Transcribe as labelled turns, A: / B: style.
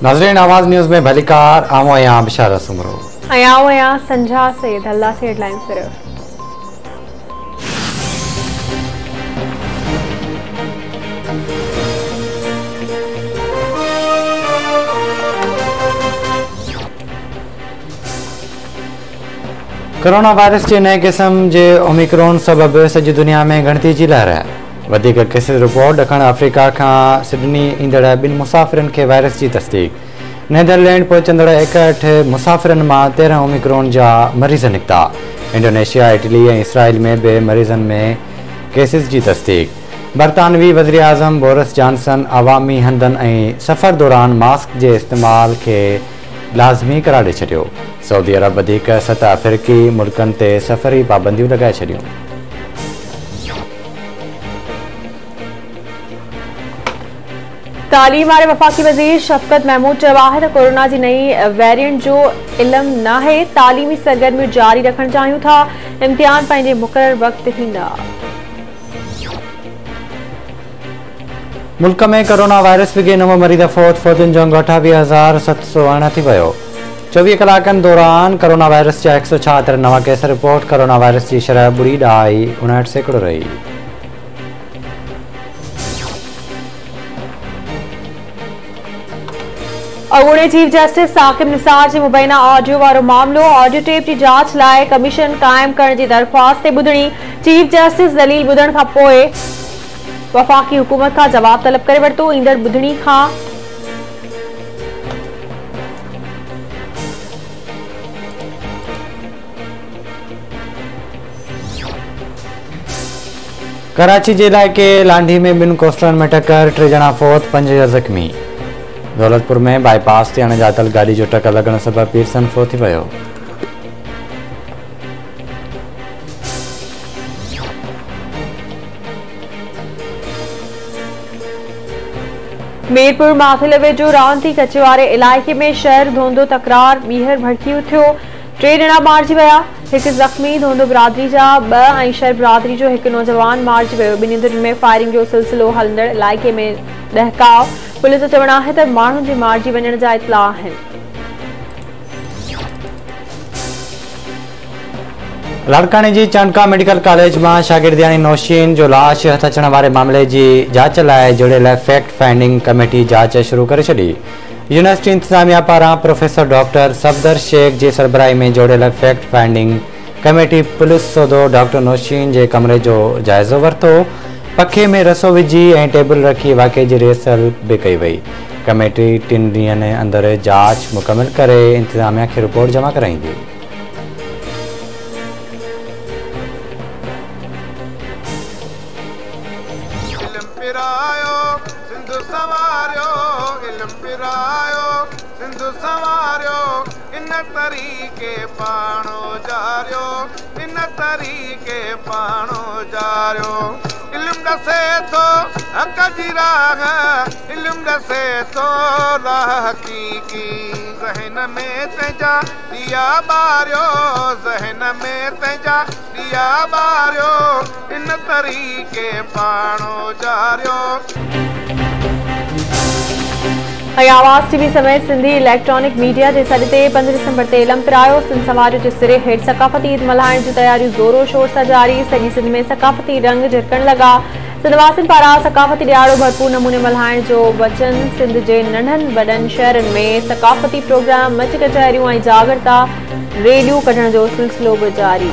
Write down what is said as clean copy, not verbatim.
A: नाज़रीन, आवाज़ न्यूज़ में भलीकार आऊं आहियां बिशारत सुमरो
B: आऊं संझा से धल्ला से हेडलाइन सिर्फ।
A: कोरोना वायरस के नए किस्म के ओमिक्रॉन सबब सजी दुनिया में गणती की लहर है। वधिक केसेस रिपोर्ट ॾखण अफ्रीका का सिडनी ईंदड़ 2 मुसाफ़िरनि के वायरस की तस्दीक। नीदरलैंड पहुंचंदड़ 61 मुसाफ़िरनि मां 13 ओमिक्रॉन जा मरीज़ निकता। इंडोनेशिया, इटली और इसराइल में बे मरीज़न में केसेस की तस्दीक। बरतानवी वज़ीर आज़म बोरिस जॉनसन अवामी हंधन और सफ़र दौरान मास्क के इस्तेमाल के लाज़मी करार ॾेई छॾियो। सऊदी अरब वधिक 7 अफ्रीकी मुल्कनि ते सफ़री पाबंदियूं लगाए छॾियूं।
B: तालीम वाले वफाकी वजीर शफकत महमूद चयो है तो कोरोना की नई वेरिएंट जो इल्म न है। तालीमी सरगर्मियों जारी रखण चाहियूं था। इम्तिहान पंहिंजे मुक़रर वक्त थींदा।
A: मुल्क में कोरोना वायरस विगे नव मरीज़ फौतुनि जो अंग 28,708 थी वियो। 24 कलाकनि दौरान कोरोना वायरस जा 176 नवा केस रिपोर्ट। कोरोना वायरस की शरह 0.59% रही।
B: अॻूणे चीफ जस्टिस साकिब निसार के मुबैना ऑडियो वारो मामलो। ऑडियो टेप की जांच लाइ कमीशन कायम करण की दरख्वास्त ते ॿुधणी। चीफ जस्टिस दलील ॿुधण खां पोइ वफाकी हुकूमत का जवाब तलब करे वरितो। ईंदड़ ॿुधणी खां
A: कराची के इलाके लांढी में 2 कोस्टरनि में टक्कर। 3 ॼणा फौत, 5 ज़ख्मी। दौलतपुर में बाईपास ते अणॼातल गाड़ी जो टक्कर लगण सबब पीरसन फो थी वियो।
B: मीरपुर माथिल वेझो रावंती कचे वारे इलाइक़े में शहर धोंदो तकरार ॿीहर भड़की उथियो। 3 ॼणा मारिजी विया, 1 ज़ख्मी। धोंदो बिरादरी जा 2 ऐं शहर बिरादरी जो 1 नौजवान मारिजी वियो। ॿिन्ही हंधनि में फायरिंग जो सिलसिलो हलंदड़ इलाइक़े में दहकाव। पुलिस जो चवणु आहे त माण्हुनि जे मारिजी वञण जा इतला आहिनि।
A: लाड़काने जी चांडका मेडिकल कॉलेज में शागिर्दियानी नौशीन जो लाश हथ अचण वारे मामले की जांच लाइ जुड़ियल फैक्ट फाइंडिंग कमेटी जांच शुरू करे छॾी। यूनिवर्सिटी इंतजामिया पारां प्रोफेसर डॉक्टर सफदर शेख की सरबराही में जोड़ियल फैक्ट फाइंडिंग कमेटी पुलिस सौदो डॉक्टर नौशीन के कमरे जो जायज़ो वरतो। पखे में रसो विझी और टेबल रखी वाक़े की रिहर्सल भी कई वई। कमेटी 3 ॾींहनि अंदर जांच मुकम्मल करे इंतजामिया के रिपोर्ट जमा कराईंदी।
C: ज़हन में तेजा दिया बारियो, ज़हन में तेजा दिया बारियो, इन तरीके पाणो जारियो।
B: आवाज़ टीवी समेत सिंधी इलेक्ट्रॉनिक मीडिया के सॾ ते 5 दिसंबर ते इलम पिरायो। सिंध समाज के सिरे हेठ सकाफ़ती ईद मल्हाइण जी तैयारियूं ज़ोरो शोर सां जारी। सॼी सिंध में सकाफ़ती रंग झिरकण लगा। सिंधवासिन पारां सकाफ़ती ॾियारो भरपूर नमूने मल्हाइण जो वचन। सिंध के नंढनि वॾनि शहरनि में सकाफ़ती प्रोग्राम, मच कचहरियूं ऐं जागरता रैलियूं कढण जो सिलसिलो भी जारी।